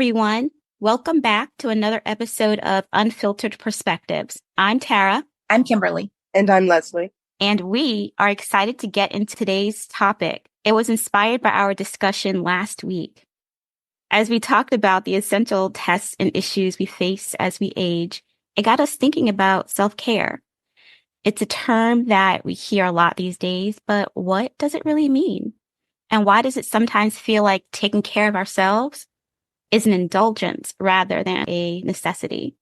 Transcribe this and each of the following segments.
everyone. Welcome back to another episode of Unfiltered Perspectives. I'm Tara. I'm Kimberly. And I'm Leslie. And we are excited to get into today's topic. It was inspired by our discussion last week. As we talked about the essential tests and issues we face as we age, it got us thinking about self-care. It's a term that we hear a lot these days, but what does it really mean? And why does it sometimes feel like taking care of ourselves is an indulgence rather than a necessity?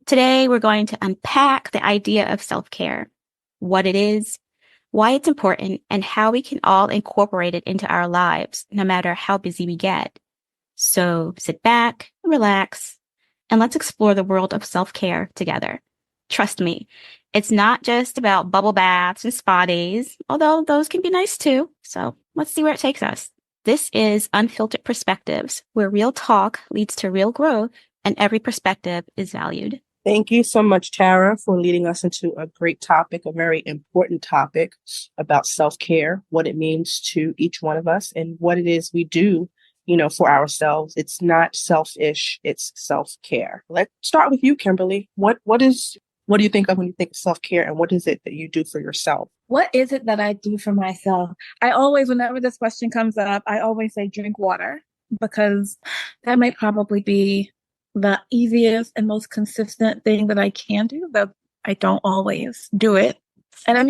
Today, we're going to unpack the idea of self-care, what it is, why it's important, and how we can all incorporate it into our lives, no matter how busy we get. So sit back, relax, and let's explore the world of self-care together. Trust me, it's not just about bubble baths and spa days, although those can be nice too. So let's see where it takes us. This is Unfiltered Perspectives, where real talk leads to real growth and every perspective is valued. Thank you so much, Tara, for leading us into a great topic, a very important topic about self-care, what it means to each one of us and what it is we do, for ourselves. It's not selfish, it's self-care. Let's start with you, Kimberly. What do you think of when you think of self-care, and what is it that you do for yourself? What is it that I do for myself? Whenever this question comes up, I always say drink water, because that may probably be the easiest and most consistent thing that I can do, but I don't always do it. And I'm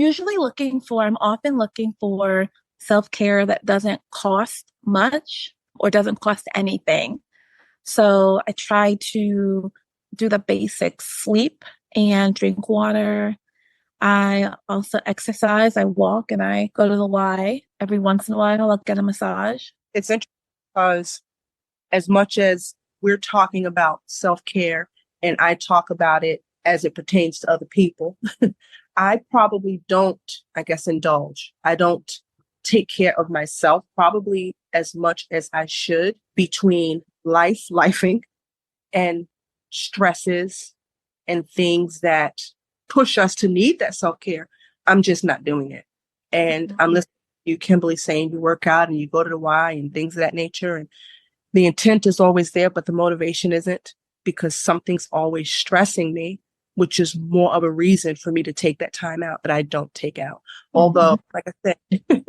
often looking for self-care that doesn't cost much or doesn't cost anything. So I try to do the basics: sleep and drink water. I also exercise. I walk and I go to the Y. Every once in a while, I'll get a massage. It's interesting because as much as we're talking about self-care and I talk about it as it pertains to other people, I probably don't, indulge. I don't take care of myself probably as much as I should between lifing, and stresses and things that push us to need that self-care. I'm just not doing it. And I'm listening to you, Kimberly, saying you work out and you go to the Y and things of that nature. And the intent is always there, but the motivation isn't, because something's always stressing me, which is more of a reason for me to take that time out that I don't take out. Although, like I said,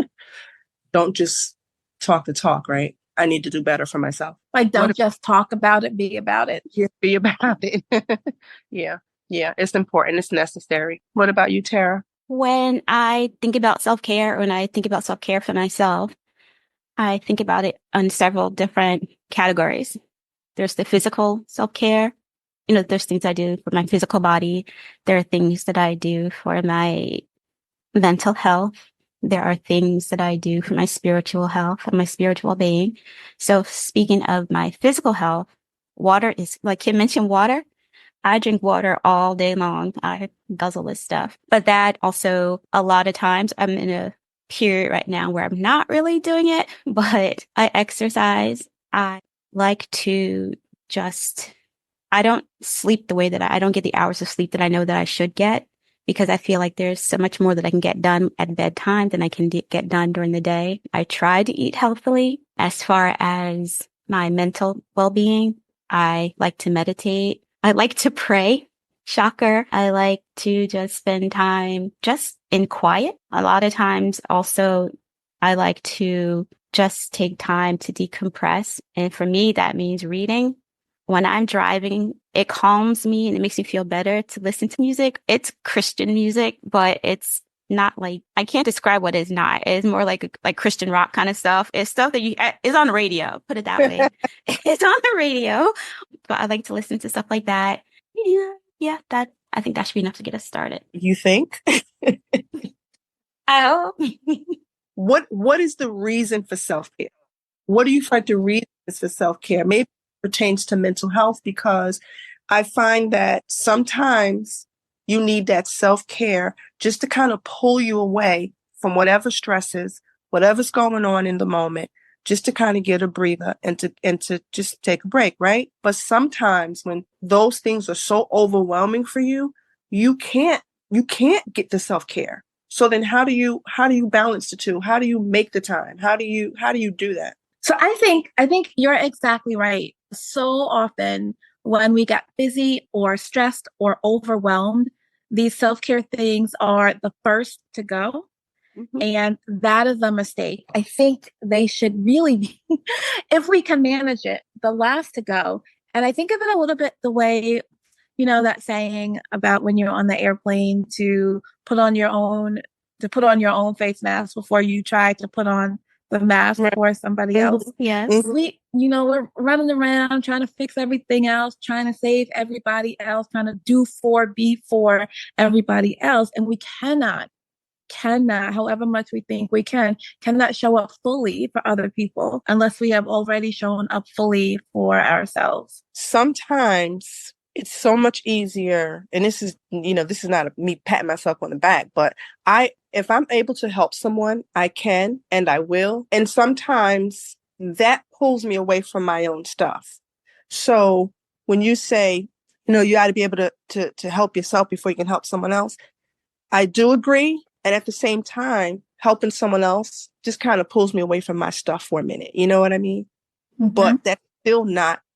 don't just talk the talk, right? I need to do better for myself. Like, don't just talk about it, be about it. Yeah, be about it. Yeah, it's important. It's necessary. What about you, Tara? When I think about self-care, when I think about self-care for myself, I think about it on several different categories. There's the physical self-care. There's things I do for my physical body. There are things that I do for my mental health. There are things that I do for my spiritual health and my spiritual being. So speaking of my physical health, water is, like Kim mentioned, water. I drink water all day long. I guzzle this stuff. But that also, a lot of times, I'm in a period right now where I'm not really doing it, but I exercise. I like to I don't sleep the way that I don't get the hours of sleep that I know that I should get, because I feel like there's so much more that I can get done at bedtime than I can get done during the day. I try to eat healthily. As far as my mental well-being, I like to meditate. I like to pray. Shocker. I like to just spend time just in quiet. A lot of times also, I like to just take time to decompress. And for me, that means reading. When I'm driving, it calms me and it makes me feel better to listen to music. It's Christian music, but it's not like, I can't describe what it's not. It's more like Christian rock kind of stuff. It's stuff that it's on the radio, put it that way. It's on the radio, but I like to listen to stuff like that. Yeah, I think that should be enough to get us started. You think? Oh. What is the reason for self-care? What do you find the reason for self-care? Maybe it pertains to mental health, because I find that sometimes you need that self-care just to kind of pull you away from whatever stresses, whatever's going on in the moment, just to kind of get a breather and to just take a break, right? But sometimes when those things are so overwhelming for you, you can't get the self-care. So then how do you balance the two? How do you make the time? How do you do that? So I think you're exactly right. so often when we get busy or stressed or overwhelmed, these self-care things are the first to go. Mm-hmm. And that is a mistake. I think they should really be, if we can manage it, the last to go. And I think of it a little bit the way, that saying about when you're on the airplane to put on your own face mask before you try to put on the mask Right. for somebody else. Yes. We're running around trying to fix everything else, trying to save everybody else, trying to be for everybody else. And we cannot, however much we think we cannot show up fully for other people unless we have already shown up fully for ourselves. Sometimes it's so much easier, and this is not me patting myself on the back, but if I'm able to help someone, I can and I will. And sometimes that pulls me away from my own stuff. So when you say, you got to be able to help yourself before you can help someone else, I do agree. And at the same time, helping someone else just kind of pulls me away from my stuff for a minute. You know what I mean? Mm-hmm. But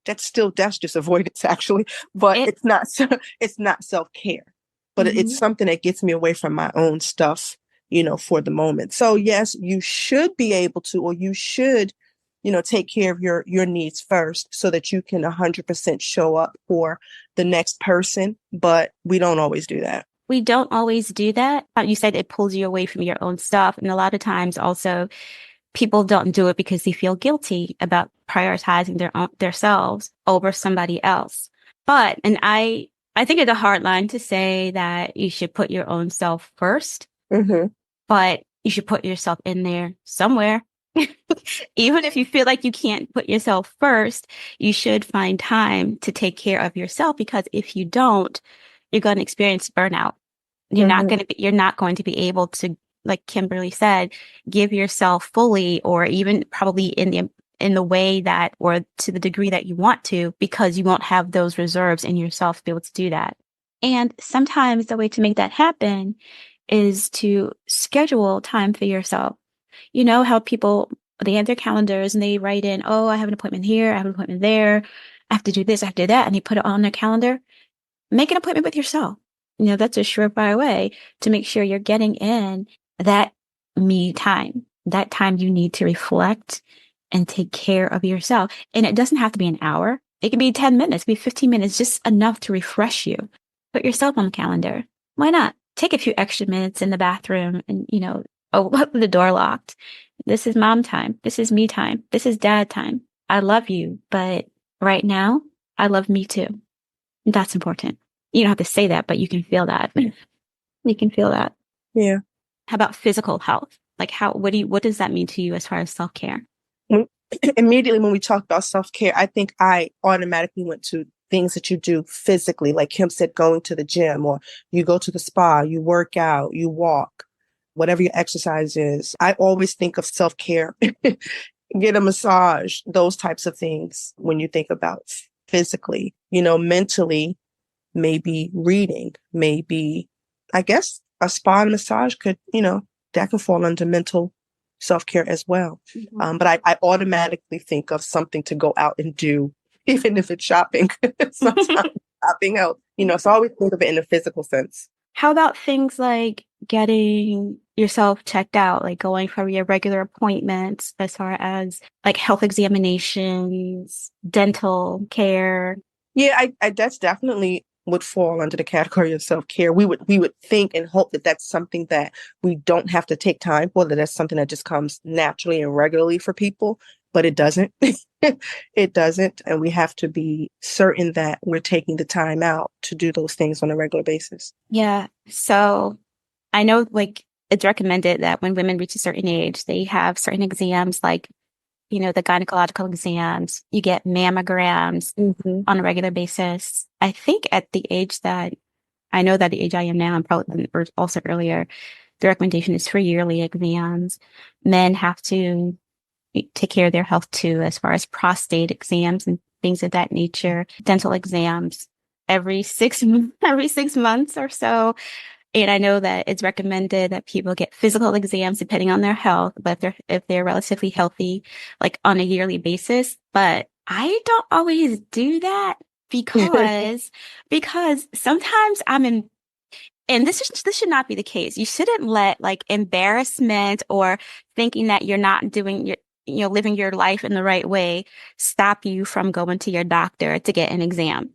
that's just avoidance actually. But it's not self-care, but Mm-hmm. it's something that gets me away from my own stuff, for the moment. So yes, you should be able to, or you should, take care of your needs first so that you can 100% show up for the next person. But we don't always do that. We don't always do that. You said it pulls you away from your own stuff. And a lot of times also people don't do it because they feel guilty about prioritizing their selves over somebody else. And I think it's a hard line to say that you should put your own self first, Mm-hmm. but you should put yourself in there somewhere. Even if you feel like you can't put yourself first, you should find time to take care of yourself, because if you don't, you're going to experience burnout. You're not going to be able to, like Kimberly said, give yourself fully, or even probably in the way that, or to the degree that you want to, because you won't have those reserves in yourself to be able to do that. And sometimes the way to make that happen is to schedule time for yourself. You know how people, they have their calendars and they write in, oh, I have an appointment here, I have an appointment there, I have to do this, I have to do that, and they put it on their calendar. Make an appointment with yourself. That's a surefire way to make sure you're getting in that me time, that time you need to reflect and take care of yourself. And it doesn't have to be an hour. It can be 10 minutes, it can be 15 minutes, just enough to refresh you. Put yourself on the calendar. Why not? Take a few extra minutes in the bathroom and, the door locked. This is mom time. This is me time. This is dad time. I love you, but right now I love me too. That's important. You don't have to say that, but you can feel that. You can feel that. Yeah. How about physical health? Like what does that mean to you as far as self-care? Immediately when we talk about self-care, I think I automatically went to things that you do physically, like Kim said, going to the gym, or you go to the spa, you work out, you walk, whatever your exercise is. I always think of self-care, get a massage, those types of things when you think about physically. Mentally, maybe reading, maybe, I guess a spa and massage could, that could fall under mental self-care as well. Mm-hmm. But I automatically think of something to go out and do, even if it's shopping. Sometimes shopping helps, so I always think of it in a physical sense. How about things like getting yourself checked out, like going for your regular appointments, as far as like health examinations, dental care? Yeah, I that's definitely would fall under the category of self-care. We would think and hope that that's something that we don't have to take time for, that that's something that just comes naturally and regularly for people, but it doesn't. It doesn't. And we have to be certain that we're taking the time out to do those things on a regular basis. Yeah. So I know like it's recommended that when women reach a certain age, they have certain exams, like, the gynecological exams, you get mammograms on a regular basis. I think at the age that I know that the age I am now, I'm probably or also earlier, the recommendation is for yearly exams. Men have to take care of their health too, as far as prostate exams and things of that nature, dental exams every 6 months or so. And I know that it's recommended that people get physical exams depending on their health, but if they're relatively healthy, like on a yearly basis. But I don't always do that because sometimes I'm in, and this should not be the case. You shouldn't let like embarrassment or thinking that you're not doing your, living your life in the right way stop you from going to your doctor to get an exam.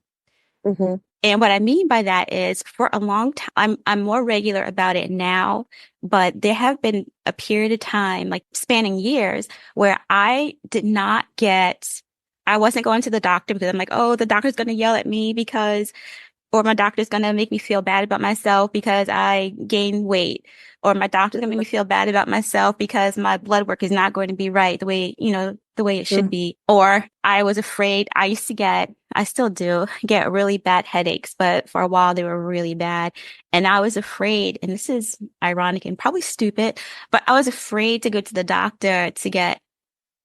Hmm. And what I mean by that is for a long time, I'm more regular about it now, but there have been a period of time, like spanning years, where I wasn't going to the doctor because I'm like, oh, the doctor's going to yell at me because or my doctor's going to make me feel bad about myself because I gain weight, or my doctor's going to make me feel bad about myself because my blood work is not going to be right the way, the way it should be. Or I was afraid I still do get really bad headaches, but for a while they were really bad. And I was afraid, and this is ironic and probably stupid, but I was afraid to go to the doctor to get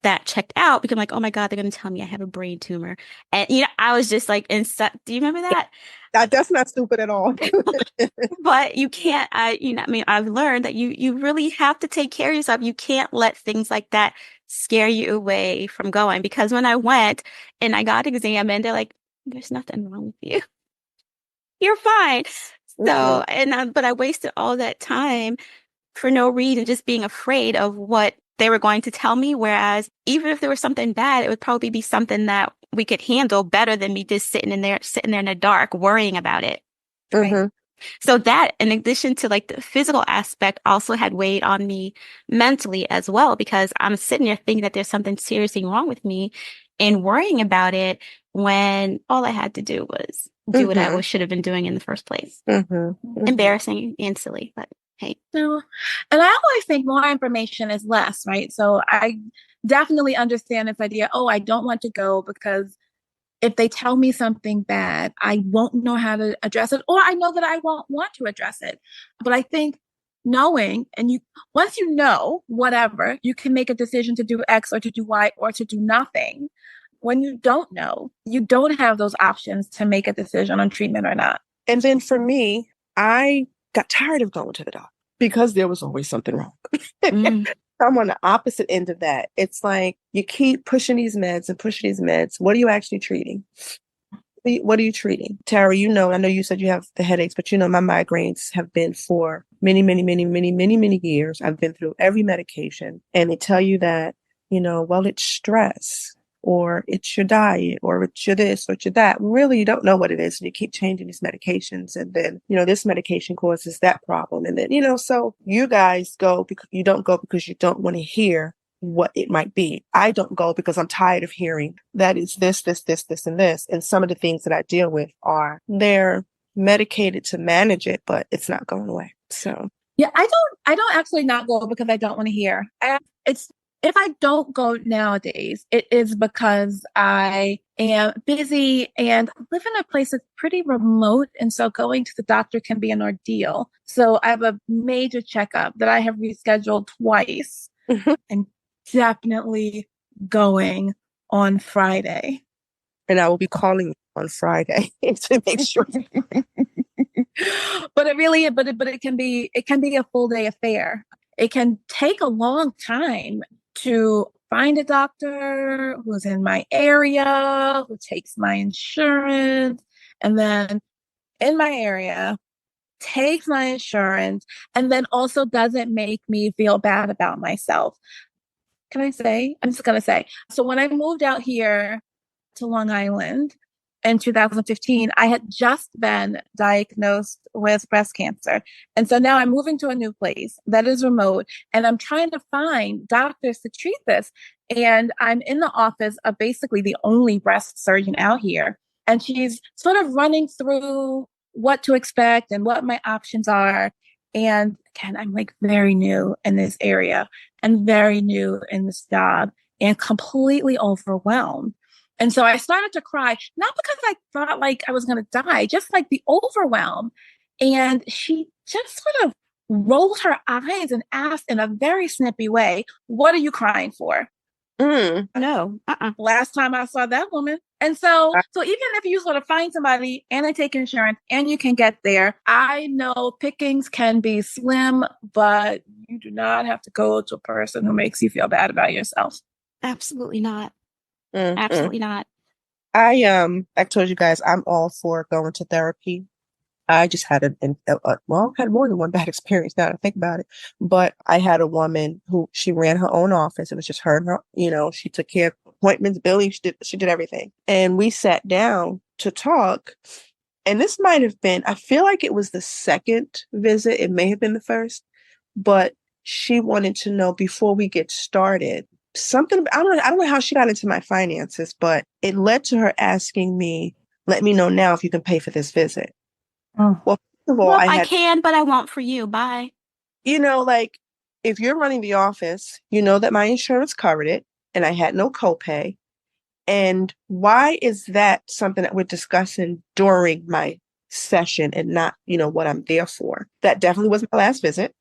that checked out because I'm like, oh my God, they're going to tell me I have a brain tumor. And, I was just like, do you remember that? That's not stupid at all. But you can't, I mean, I've learned that you really have to take care of yourself. You can't let things like that scare you away from going. Because when I went and I got examined, they're like, there's nothing wrong with you. You're fine. Mhm. So, but I wasted all that time for no reason, just being afraid of what they were going to tell me. Whereas even if there was something bad, it would probably be something that we could handle better than me just sitting there in the dark, worrying about it. Right. Mhm. So that, in addition to like the physical aspect, also had weighed on me mentally as well, because I'm sitting there thinking that there's something seriously wrong with me and worrying about it when all I had to do was do what I Mhm. should have been doing in the first place. Mhm. Mhm. Embarrassing and silly, but hey. No. And I always think more information is less, right? So I definitely understand this idea. Oh, I don't want to go because if they tell me something bad, I won't know how to address it, or I know that I won't want to address it. But I think knowing, and once you know whatever, you can make a decision to do X or to do Y or to do nothing. When you don't know, you don't have those options to make a decision on treatment or not. And then for me, I got tired of going to the doctor because there was always something wrong. Mm, I'm on the opposite end of that. It's like you keep pushing these meds and pushing these meds. What are you actually treating? What are you treating? Tara, I know you said you have the headaches, but my migraines have been for many, many, many, many, many, many years. I've been through every medication, and they tell you that, well, it's stress or it's your diet or it's your this or it's your that. Really, you don't know what it is. And you keep changing these medications. And then, this medication causes that problem. And then, so you guys go because you don't go because you don't want to hear what it might be. I don't go because I'm tired of hearing that it's this, this, this, this, and this. And some of the things that I deal with they're medicated to manage it, but it's not going away. So Yeah, I don't actually not go because I don't want to hear. It's if I don't go nowadays, it is because I am busy and live in a place that's pretty remote. And so going to the doctor can be an ordeal. So I have a major checkup that I have rescheduled twice and definitely going on Friday. and I will be calling you on Friday to make sure. But it can be a full day affair. It can take a long time to find a doctor who's in my area, who takes my insurance, and then in my area takes my insurance, and then also doesn't make me feel bad about myself. Can I say? I'm just gonna say. So when I moved out here to Long Island in 2015, I had just been diagnosed with breast cancer. And so now I'm moving to a new place that is remote and I'm trying to find doctors to treat this. And I'm in the office of basically the only breast surgeon out here. And she's sort of running through what to expect and what my options are. And again, I'm like very new in this area and very new in this job and completely overwhelmed. And so I started to cry, not because I thought like I was going to die, just like the overwhelm. And she just sort of rolled her eyes and asked in a very snippy way, "What are you crying for?" no. Uh-uh. Last time I saw that woman. And so even if you sort of find somebody and they take insurance and you can get there, I know pickings can be slim, but you do not have to go to a person who makes you feel bad about yourself. Absolutely not. Mm-mm. Absolutely not. I told you guys I'm all for going to therapy. I just had well, I had more than one bad experience now that I think about it. But I had a woman who she ran her own office. It was just her and her, she took care of appointments, billing, she did everything. And we sat down to talk. And this might have been, I feel like it was the second visit. It may have been the first, but she wanted to know before we get started something. I don't know how she got into my finances, but it led to her asking me, let me know now if you can pay for this visit. Oh. Well, first of all, Well, I I had, can, but I won't for you. Bye. like, if you're running the office, you know that my insurance covered it and I had no copay. And why is that something that we're discussing during my session and not, what I'm there for? That definitely was my last visit.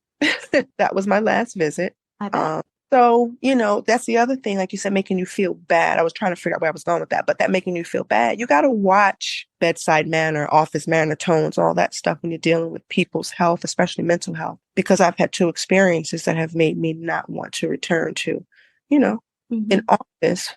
That was my last visit. I bet. Um, that's the other thing, like you said, making you feel bad. I was trying to figure out where I was going with that, but that making you feel bad, you got to watch bedside manner, office manner, tones, all that stuff when you're dealing with people's health, especially mental health, because I've had two experiences that have made me not want to return to, an Mhm. office.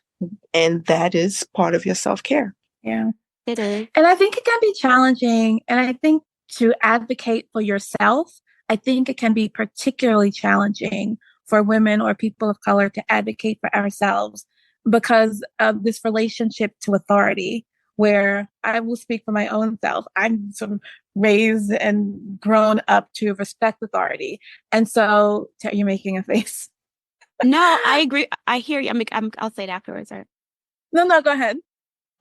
And that is part of your self-care. Yeah. It is. And I think it can be challenging. And I think to advocate for yourself, I think it can be particularly challenging for women or people of color to advocate for ourselves because of this relationship to authority, where I will speak for my own self. I'm sort of raised and grown up to respect authority. And so you're making a face. No, I agree. I hear you. I'll say it afterwards. Or No, go ahead.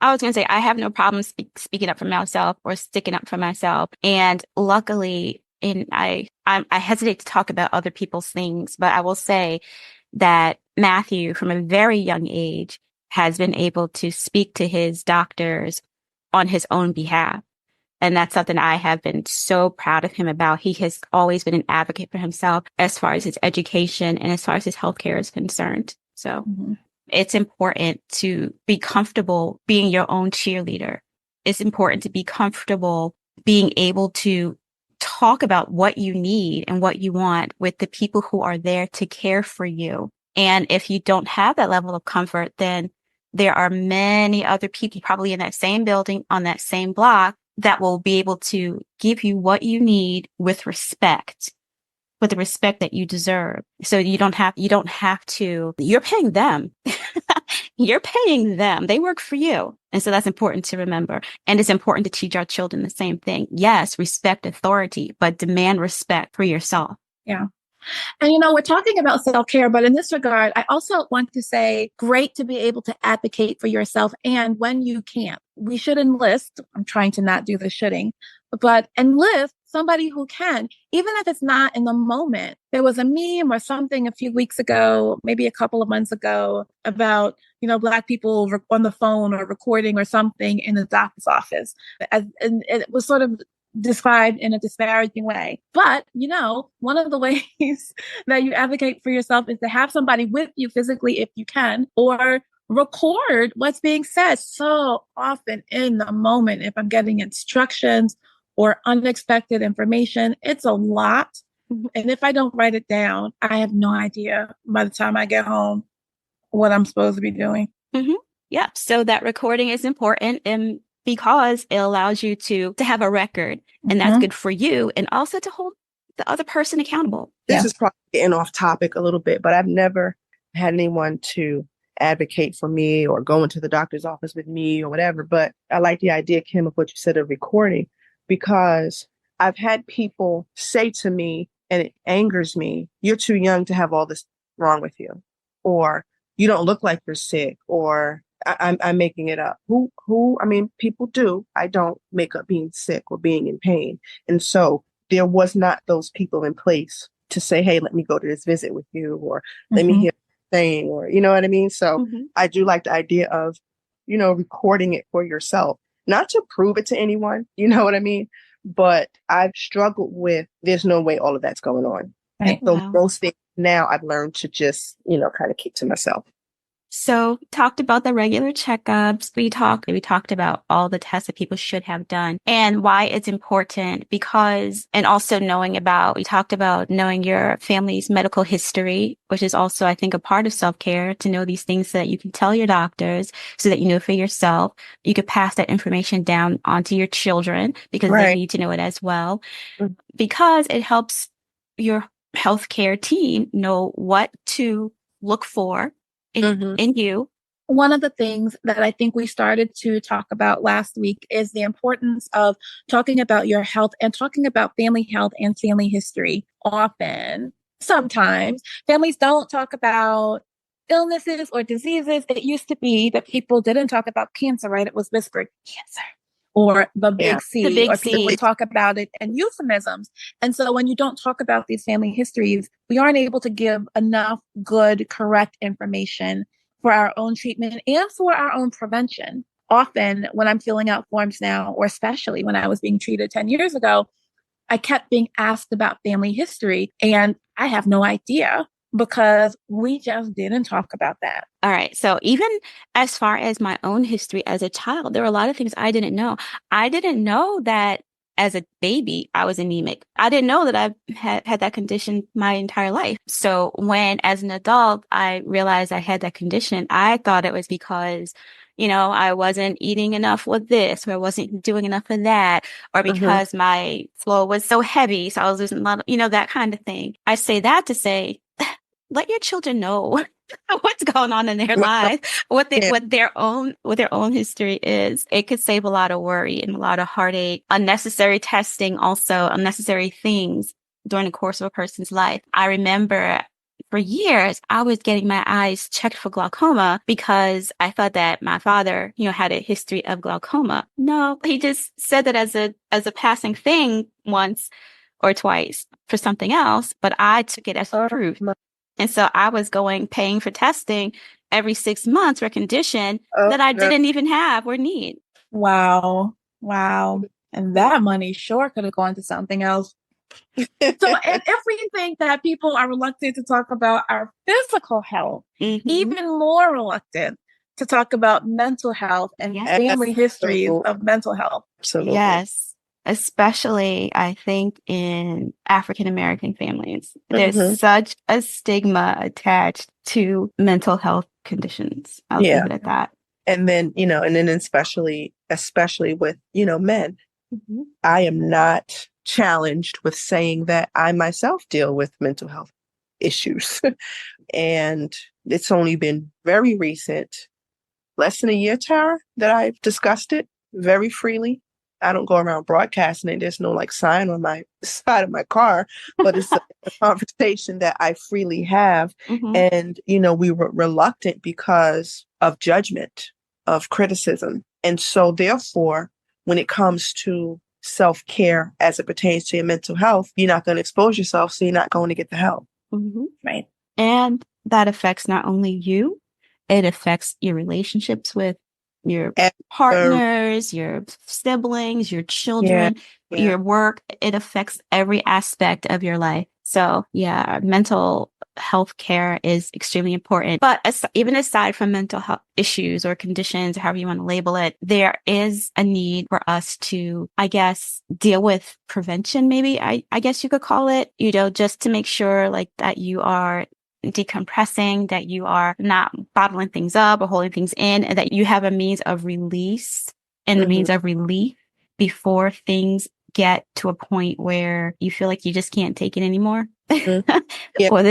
I was going to say, I have no problem speaking up for myself or sticking up for myself. And luckily, I hesitate to talk about other people's things, but I will say that Matthew, from a very young age, has been able to speak to his doctors on his own behalf. And that's something I have been so proud of him about. He has always been an advocate for himself as far as his education and as far as his healthcare is concerned. So Mm-hmm. it's important to be comfortable being your own cheerleader. It's important to be comfortable being able to talk about what you need and what you want with the people who are there to care for you. And if you don't have that level of comfort, then there are many other people probably in that same building on that same block that will be able to give you what you need with the respect that you deserve. So you're paying them. You're paying them. They work for you. And so that's important to remember. And it's important to teach our children the same thing. Yes, respect authority, but demand respect for yourself. Yeah. And we're talking about self care, but in this regard, I also want to say great to be able to advocate for yourself. And when you can't, we should enlist. I'm trying to not do the shoulding, but enlist somebody who can, even if it's not in the moment. There was a meme or something a few weeks ago, maybe a couple of months ago, about, Black people on the phone or recording or something in the doctor's office. And it was sort of described in a disparaging way. But, one of the ways that you advocate for yourself is to have somebody with you physically if you can, or record what's being said. So often in the moment, if I'm getting instructions or unexpected information, it's a lot. And if I don't write it down, I have no idea by the time I get home what I'm supposed to be doing. Mm-hmm. Yeah. So that recording is important and because it allows you to have a record and that's good for you and also to hold the other person accountable. This is probably getting off topic a little bit, but I've never had anyone to advocate for me or go into the doctor's office with me or whatever. But I like the idea, Kim, of what you said of recording, because I've had people say to me, and it angers me, you're too young to have all this wrong with you, or you don't look like you're sick, or I'm making it up. I mean, people do. I don't make up being sick or being in pain. And so there was not those people in place to say, hey, let me go to this visit with you, or let me hear the thing, or you know what I mean? So I do like the idea of, recording it for yourself, not to prove it to anyone, you know what I mean? But I've struggled with, there's no way all of that's going on. Right. And so Wow. most things now I've learned to just, kind of keep to myself. So talked about the regular checkups. We talked about all the tests that people should have done and why it's important because, and also we talked about knowing your family's medical history, which is also, I think, a part of self-care to know these things so that you can tell your doctors so that you know for yourself. You could pass that information down onto your children because they need to know it as well, because it helps your healthcare team know what to look for in you. One of the things that I think we started to talk about last week is the importance of talking about your health and talking about family health and family history. Sometimes families don't talk about illnesses or diseases. It used to be that people didn't talk about cancer, right? It was whispered cancer or the big C, or people would talk about it in euphemisms. And so when you don't talk about these family histories, we aren't able to give enough good, correct information for our own treatment and for our own prevention. Often when I'm filling out forms now, or especially when I was being treated 10 years ago, I kept being asked about family history and I have no idea because we just didn't talk about that. All right. So even as far as my own history as a child, there were a lot of things I didn't know. I didn't know that as a baby, I was anemic. I didn't know that I had that condition my entire life. So when, as an adult, I realized I had that condition, I thought it was because, I wasn't eating enough with this, or I wasn't doing enough of that, or because my flow was so heavy. So I was losing a lot of, that kind of thing. I say that to say, let your children know what's going on in their lives, what their own history is. It could save a lot of worry and a lot of heartache, unnecessary testing, also unnecessary things during the course of a person's life. I remember for years, I was getting my eyes checked for glaucoma because I thought that my father, had a history of glaucoma. No, he just said that as a passing thing once or twice for something else, but I took it as proof. And so I was paying for testing every 6 months for a condition that I didn't even have or need. Wow. And that money sure could have gone to something else. So, and if we think that people are reluctant to talk about our physical health, even more reluctant to talk about mental health and family histories of mental health. Absolutely. Yes. Especially, I think, in African American families, there's such a stigma attached to mental health conditions. I'll leave it at that. And then, especially with, men, I am not challenged with saying that I myself deal with mental health issues. And it's only been very recent, less than a year, Tara, that I've discussed it very freely. I don't go around broadcasting it. There's no sign on my side of my car, but it's a conversation that I freely have. And, we were reluctant because of judgment, of criticism. And so therefore, when it comes to self-care as it pertains to your mental health, you're not going to expose yourself. So you're not going to get the help. Right. And that affects not only you, it affects your relationships with your partners, your siblings, your children, your work. It affects every aspect of your life. So mental health care is extremely important. But even aside from mental health issues or conditions, however you want to label it, there is a need for us to, I guess, deal with prevention, maybe, I guess you could call it, just to make sure that you are decompressing, that you are not bottling things up or holding things in, and that you have a means of release and a means of relief before things get to a point where you feel like you just can't take it anymore. Whether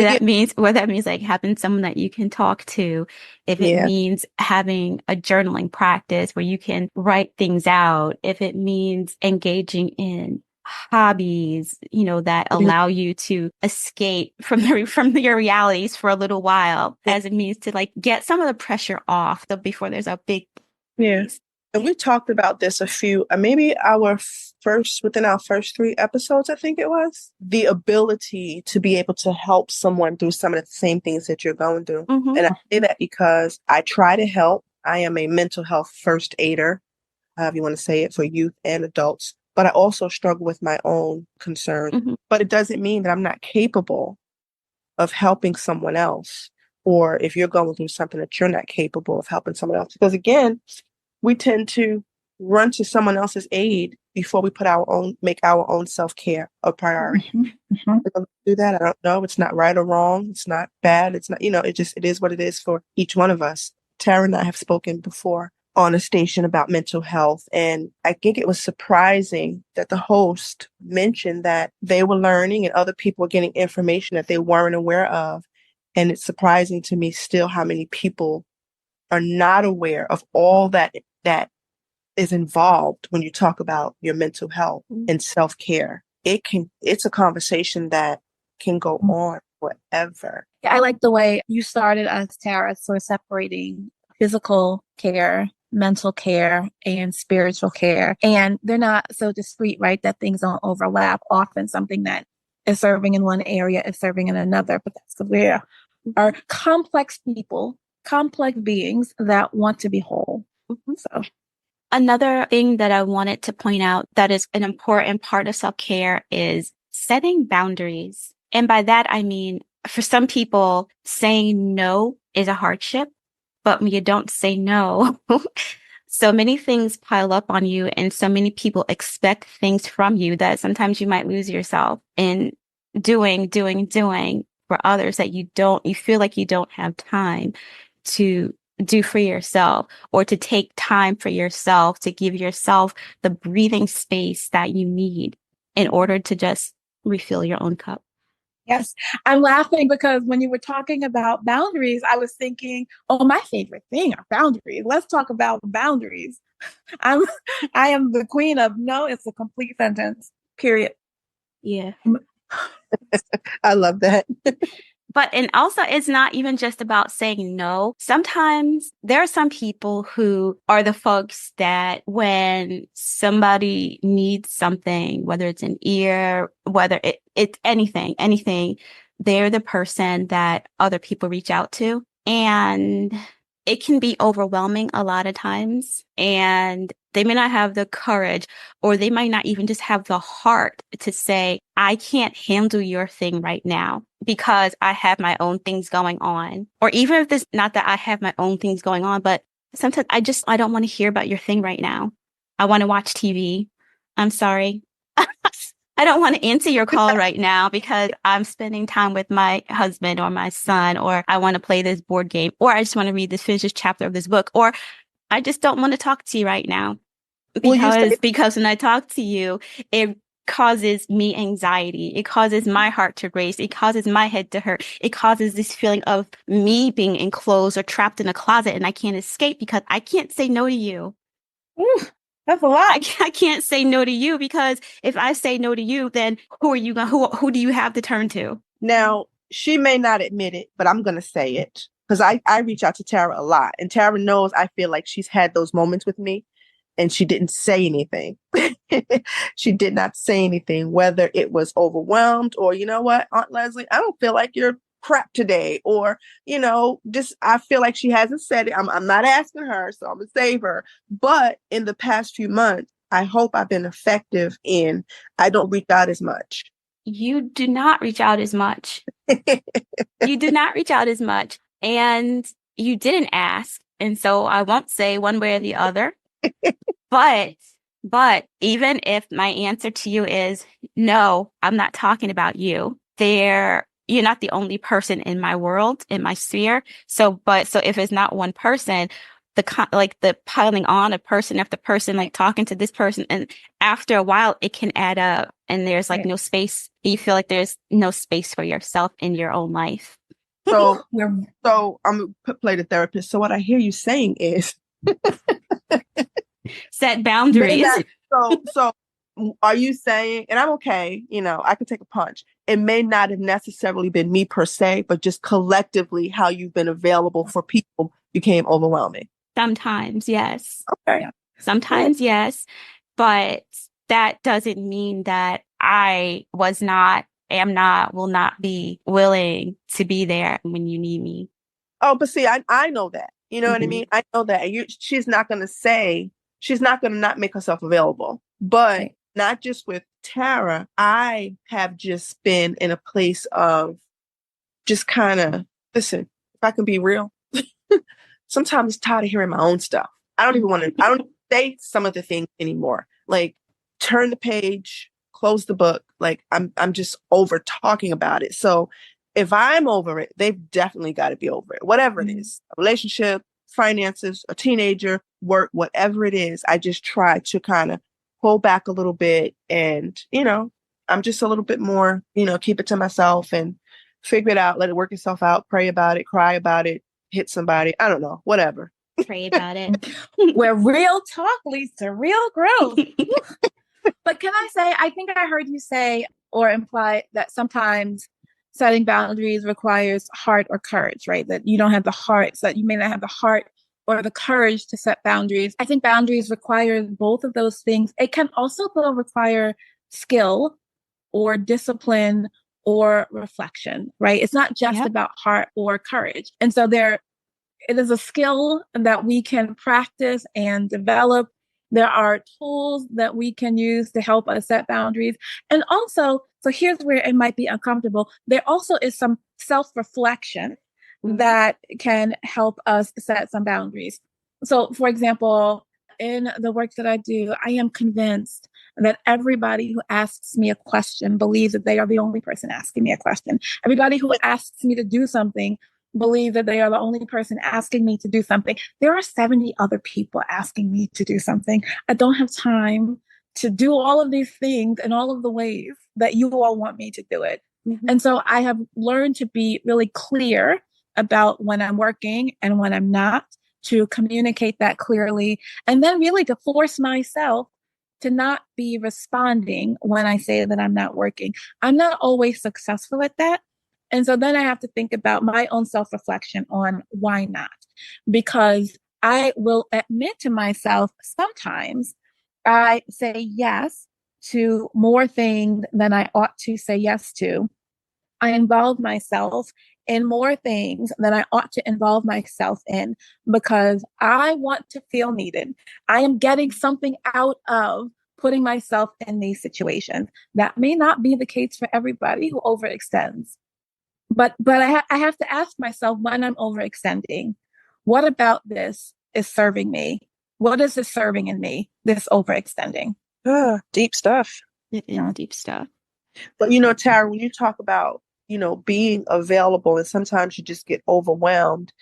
that means having someone that you can talk to, if it means having a journaling practice where you can write things out, if it means engaging in hobbies, that allow you to escape from your realities for a little while, as it means to get some of the pressure off before there's a big And we talked about this maybe within our first 3 episodes, I think it was, the ability to be able to help someone through some of the same things that you're going through. And I say that because I try to help. I am a mental health first aider, however you want to say it, for youth and adults. But I also struggle with my own concerns. But it doesn't mean that I'm not capable of helping someone else or if you're going through something that you're not capable of helping someone else. Because again, we tend to run to someone else's aid before we make our own self-care a priority. We're gonna do that. I don't know. It's not right or wrong. It's not bad. It's not, it is what it is for each one of us. Tara and I have spoken before on a station about mental health. And I think it was surprising that the host mentioned that they were learning and other people were getting information that they weren't aware of. And it's surprising to me still how many people are not aware of all that is involved when you talk about your mental health and self-care. It's a conversation that can go on forever. Yeah, I like the way you started us, Tara, sort of separating physical care, mental care, and spiritual care. And they're not so discrete, right? That things don't overlap. Often something that is serving in one area is serving in another, but that's because we are complex people, complex beings that want to be whole. So another thing that I wanted to point out that is an important part of self-care is setting boundaries. And by that, I mean, for some people, saying no is a hardship, but when you don't say no, so many things pile up on you and so many people expect things from you that sometimes you might lose yourself in doing for others that you feel like you don't have time to do for yourself, or to take time for yourself, to give yourself the breathing space that you need in order to just refill your own cup. yes, I'm laughing because when you were talking about boundaries, I was thinking, oh, my favorite thing are boundaries. Let's talk about boundaries. I am the queen of no, it's a complete sentence, period. Yeah. I love that. And also it's not even just about saying no. Sometimes there are some people who are the folks that when somebody needs something, whether it's an ear, whether it's anything, they're the person that other people reach out to. And it can be overwhelming a lot of times. And they may not have the courage, or they might not even just have the heart to say, I can't handle your thing right now because I have my own things going on. Or even if it's not that I have my own things going on, but sometimes I don't want to hear about your thing right now. I want to watch TV. I'm sorry. I don't want to answer your call right now because I'm spending time with my husband or my son, or I want to play this board game, or I just want to finish this chapter of this book, or I just don't want to talk to you right now because when I talk to you, it causes me anxiety. It causes my heart to race. It causes my head to hurt. It causes this feeling of me being enclosed or trapped in a closet and I can't escape because I can't say no to you. Ooh, that's a lot. I can't say no to you because if I say no to you, then who do you have to turn to? Now, she may not admit it, but I'm going to say it because I reach out to Tara a lot, and Tara knows I feel like she's had those moments with me and she didn't say anything. She did not say anything, whether it was overwhelmed or, you know what, Aunt Leslie, I don't feel like you're crap today, or, just I feel like she hasn't said it. I'm not asking her, so I'm going to save her. But in the past few months, I hope I've been effective in I don't reach out as much. You do not reach out as much. You do not reach out as much. And you didn't ask. And so I won't say one way or the other. But even if my answer to you is no, I'm not talking about you. You're not the only person in my world, in my sphere. So if it's not one person, the piling on of person after person, like talking to this person, and after a while it can add up and there's like no space. You feel like there's no space for yourself in your own life. So I'm gonna play the therapist. So what I hear you saying is set boundaries. So are you saying, and I'm okay, I can take a punch. It may not have necessarily been me per se, but just collectively how you've been available for people became overwhelming. Sometimes, yes. Okay. Sometimes, yes. But that doesn't mean that I am not, will not be willing to be there when you need me. Oh, but see, I know that. You know what I mean? I know that. She's not going to not make herself available. But not just with Tara, I have just been in a place of just kind of, listen, I can be real, sometimes tired of hearing my own stuff. I don't say some of the things anymore. Like, turn the page, close the book. Like, I'm just over talking about it. So if I'm over it, they've definitely got to be over it. Whatever it is, a relationship, finances, a teenager, work, whatever it is, I just try to kind of pull back a little bit. And, I'm just a little bit more, keep it to myself and figure it out, let it work itself out, pray about it, cry about it, hit somebody. I don't know, whatever. Pray about it. Where real talk leads to real growth. But can I say, I think I heard you say or imply that sometimes setting boundaries requires heart or courage, right? That you don't have the heart, so that you may not have the heart or the courage to set boundaries. I think boundaries require both of those things. It can also though require skill or discipline or reflection, right? It's not just about heart or courage. And so it is a skill that we can practice and develop. There are tools that we can use to help us set boundaries. And also, so here's where it might be uncomfortable. There also is some self-reflection that can help us set some boundaries. So, for example, in the work that I do, I am convinced that everybody who asks me a question believes that they are the only person asking me a question. Everybody who asks me to do something believe that they are the only person asking me to do something. There are 70 other people asking me to do something. I don't have time to do all of these things in all of the ways that you all want me to do it. And so I have learned to be really clear about when I'm working and when I'm not, to communicate that clearly, and then really to force myself to not be responding when I say that I'm not working. I'm not always successful at that. And so then I have to think about my own self-reflection on why not? Because I will admit to myself, sometimes I say yes to more things than I ought to say yes to. I involve myself in more things than I ought to involve myself in because I want to feel needed. I am getting something out of putting myself in these situations. That may not be the case for everybody who overextends. But I have to ask myself, when I'm overextending, what about this is serving me? What is this serving in me, this overextending? Deep stuff. Deep stuff. But, Tara, when you talk about, being available, and sometimes you just get overwhelmed.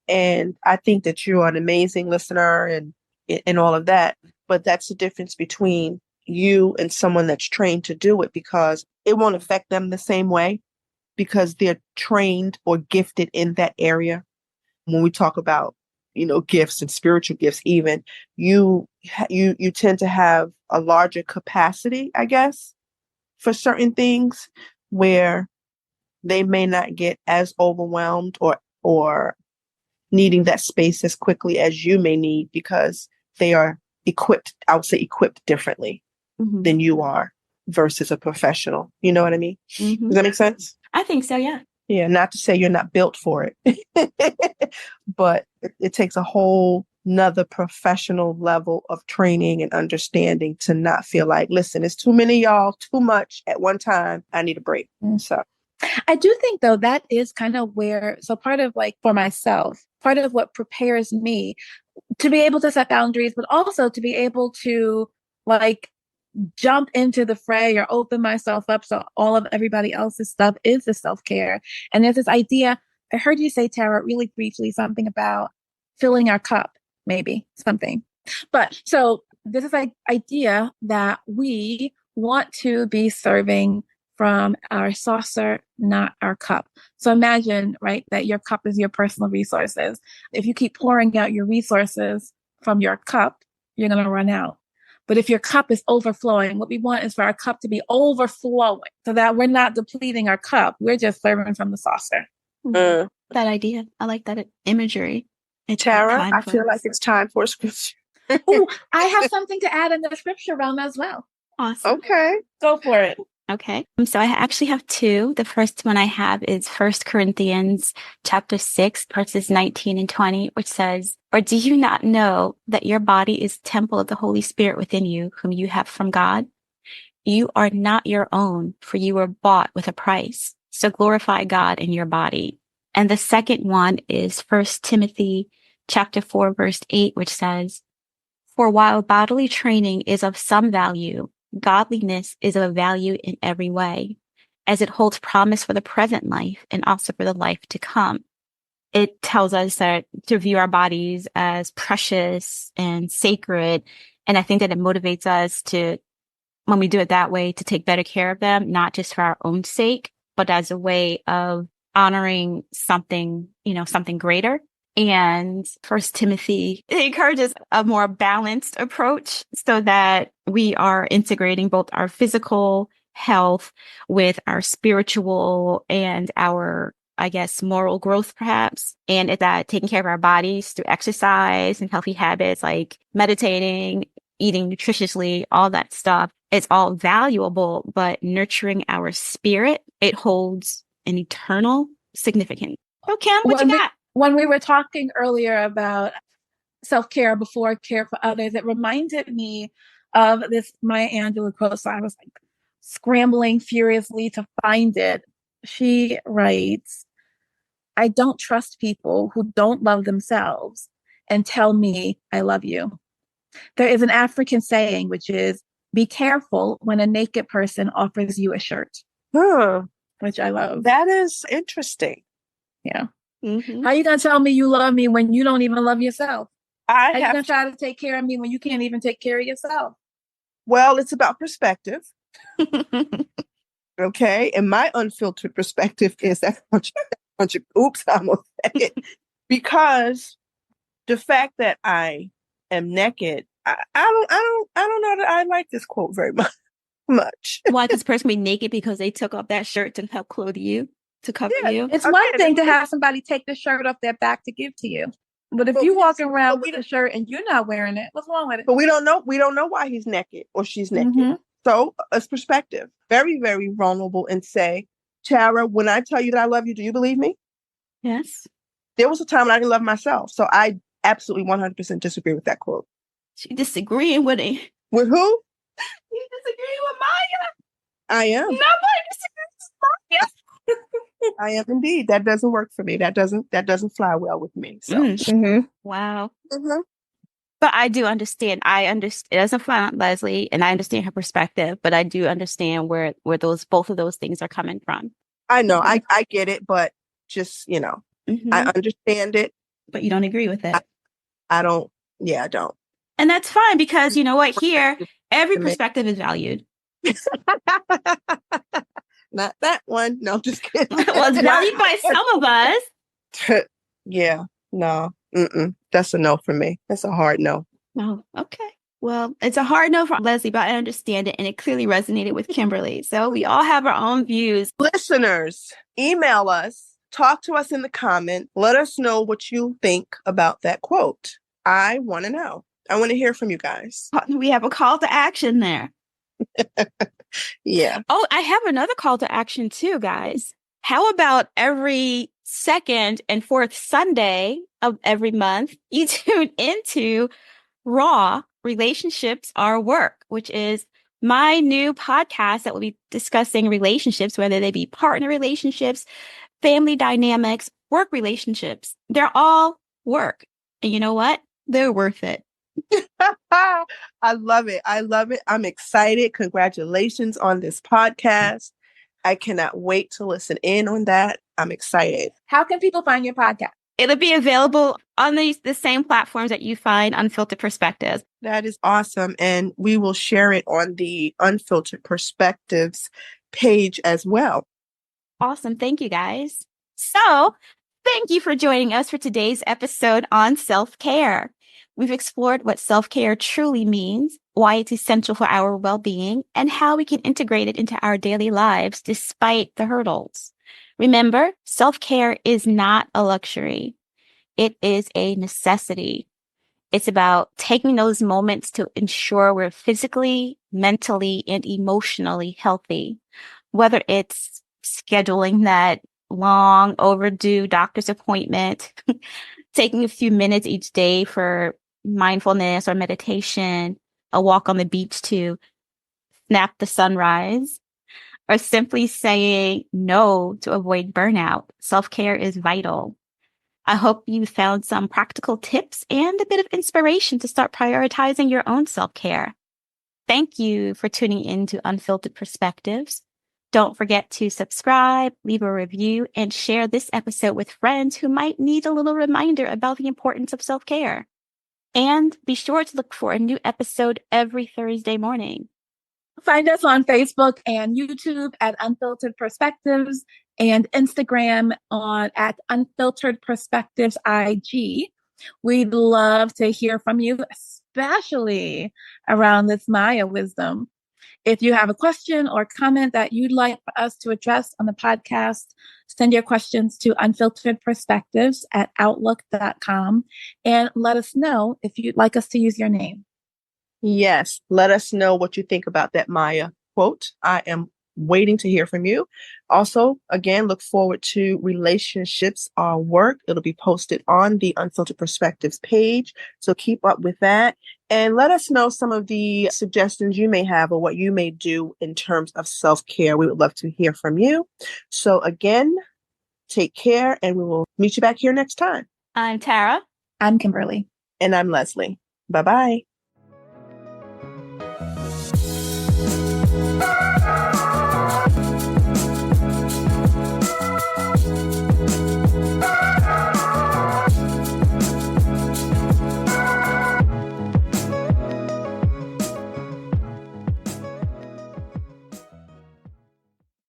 And I think that you're an amazing listener and all of that. But that's the difference between you and someone that's trained to do it, because it won't affect them the same way because they're trained or gifted in that area. When we talk about, gifts and spiritual gifts, even you tend to have a larger capacity, I guess, for certain things where they may not get as overwhelmed or needing that space as quickly as you may need because they are equipped, I would say equipped differently than you are versus a professional. You know what I mean? Does that make sense? I think so, yeah. Yeah, not to say you're not built for it, but it takes a whole another professional level of training and understanding to not feel like, listen, it's too many y'all, too much at one time. I need a break. So I do think, though, that is kind of where, so part of for myself, part of what prepares me to be able to set boundaries, but also to be able to jump into the fray or open myself up so all of everybody else's stuff is the self-care. And there's this idea, I heard you say, Tara, really briefly, something about filling our cup, maybe something. But so this is idea that we want to be serving from our saucer, not our cup. So imagine, right, that your cup is your personal resources. If you keep pouring out your resources from your cup, you're going to run out. But if your cup is overflowing, what we want is for our cup to be overflowing so that we're not depleting our cup. We're just serving from the saucer. That idea. I like that imagery. Tara, I feel like it's time for a scripture. Ooh, I have something to add in the scripture realm as well. Awesome. Okay. Go for it. Okay. So I actually have two. The first one I have is 1 Corinthians chapter 6, verses 19 and 20, which says, "Or do you not know that your body is temple of the Holy Spirit within you, whom you have from God? You are not your own, for you were bought with a price. So glorify God in your body." And the second one is 1 Timothy chapter 4, verse 8, which says, "For while bodily training is of some value, godliness is of value in every way, as it holds promise for the present life and also for the life to come." It tells us that to view our bodies as precious and sacred. And I think that it motivates us to, when we do it that way, to take better care of them, not just for our own sake, but as a way of honoring something, something greater. And 1 Timothy, it encourages a more balanced approach so that we are integrating both our physical health with our spiritual and our, I guess, moral growth, perhaps. And it's that taking care of our bodies through exercise and healthy habits like meditating, eating nutritiously, all that stuff. It's all valuable, but nurturing our spirit, it holds an eternal significance. Oh, Kim, what you got? When we were talking earlier about self-care before care for others, it reminded me of this Maya Angelou quote. So I was like scrambling furiously to find it. She writes, "I don't trust people who don't love themselves and tell me I love you." There is an African saying, which is, "Be careful when a naked person offers you a shirt," which I love. That is interesting. Yeah. Mm-hmm. How you gonna tell me you love me when you don't even love yourself? How you gonna try to take care of me when you can't even take care of yourself? Well, it's about perspective. Okay. And my unfiltered perspective is that bunch of oops, I almost said it. Because the fact that I am naked, I don't know that I like this quote very much. Why this person be naked because they took off that shirt to help clothe you, to cover you? It's one thing to have somebody take the shirt off their back to give to you. But if you walking around with the shirt and you're not wearing it, what's wrong with it? But we don't know why he's naked or she's naked. Mm-hmm. So it's perspective. Very, very vulnerable, and say, Tara, when I tell you that I love you, do you believe me? Yes. There was a time when I didn't love myself. So I absolutely 100% disagree with that quote. She disagreeing with it. With who? You disagree with Maya? I am. Nobody disagrees with Maya. I am indeed. That doesn't work for me. That doesn't fly well with me. So Wow. Mm-hmm. But I do understand. It doesn't fly on Leslie, and I understand her perspective, but I do understand where both of those things are coming from. I know. I get it, but just, I understand it. But you don't agree with it. I don't. Yeah, I don't. And that's fine, because you know what? Here, every perspective is valued. Not that one. No, just kidding. Well, it's valued by some of us. Yeah. No. That's a no for me. That's a hard no. Oh, okay. Well, it's a hard no for Leslie, but I understand it, and it clearly resonated with Kimberly. So we all have our own views. Listeners, email us, talk to us in the comment. Let us know what you think about that quote. I want to know. I want to hear from you guys. We have a call to action there. Yeah. Oh, I have another call to action too, guys. How about every second and fourth Sunday of every month, you tune into Raw Relationships Are Work, which is my new podcast that will be discussing relationships, whether they be partner relationships, family dynamics, work relationships. They're all work. And you know what? They're worth it. I love it. I'm excited. Congratulations on this podcast. I cannot wait to listen in on that. I'm excited. How can people find your podcast? It'll be available on the same platforms that you find Unfiltered Perspectives. That is awesome. And we will share it on the Unfiltered Perspectives page as well. Awesome. Thank you, guys. So thank you for joining us for today's episode on self-care. We've explored what self-care truly means, why it's essential for our well-being, and how we can integrate it into our daily lives despite the hurdles. Remember, self-care is not a luxury. It is a necessity. It's about taking those moments to ensure we're physically, mentally, and emotionally healthy, whether it's scheduling that long overdue doctor's appointment, taking a few minutes each day for mindfulness or meditation, a walk on the beach to snap the sunrise, or simply saying no to avoid burnout. Self-care is vital. I hope you found some practical tips and a bit of inspiration to start prioritizing your own self-care. Thank you for tuning in to Unfiltered Perspectives. Don't forget to subscribe, leave a review, and share this episode with friends who might need a little reminder about the importance of self-care. And be sure to look for a new episode every Thursday morning. Find us on Facebook and YouTube at Unfiltered Perspectives and Instagram at Unfiltered Perspectives IG. We'd love to hear from you, especially around this Maya wisdom. If you have a question or comment that you'd like for us to address on the podcast, send your questions to unfilteredperspectives@outlook.com and let us know if you'd like us to use your name. Yes, let us know what you think about that Maya quote. I am waiting to hear from you. Also, again, look forward to Relationships Are Work. It'll be posted on the Unfiltered Perspectives page. So keep up with that and let us know some of the suggestions you may have or what you may do in terms of self-care. We would love to hear from you. So again, take care and we will meet you back here next time. I'm Tara. I'm Kimberly. And I'm Leslie. Bye-bye.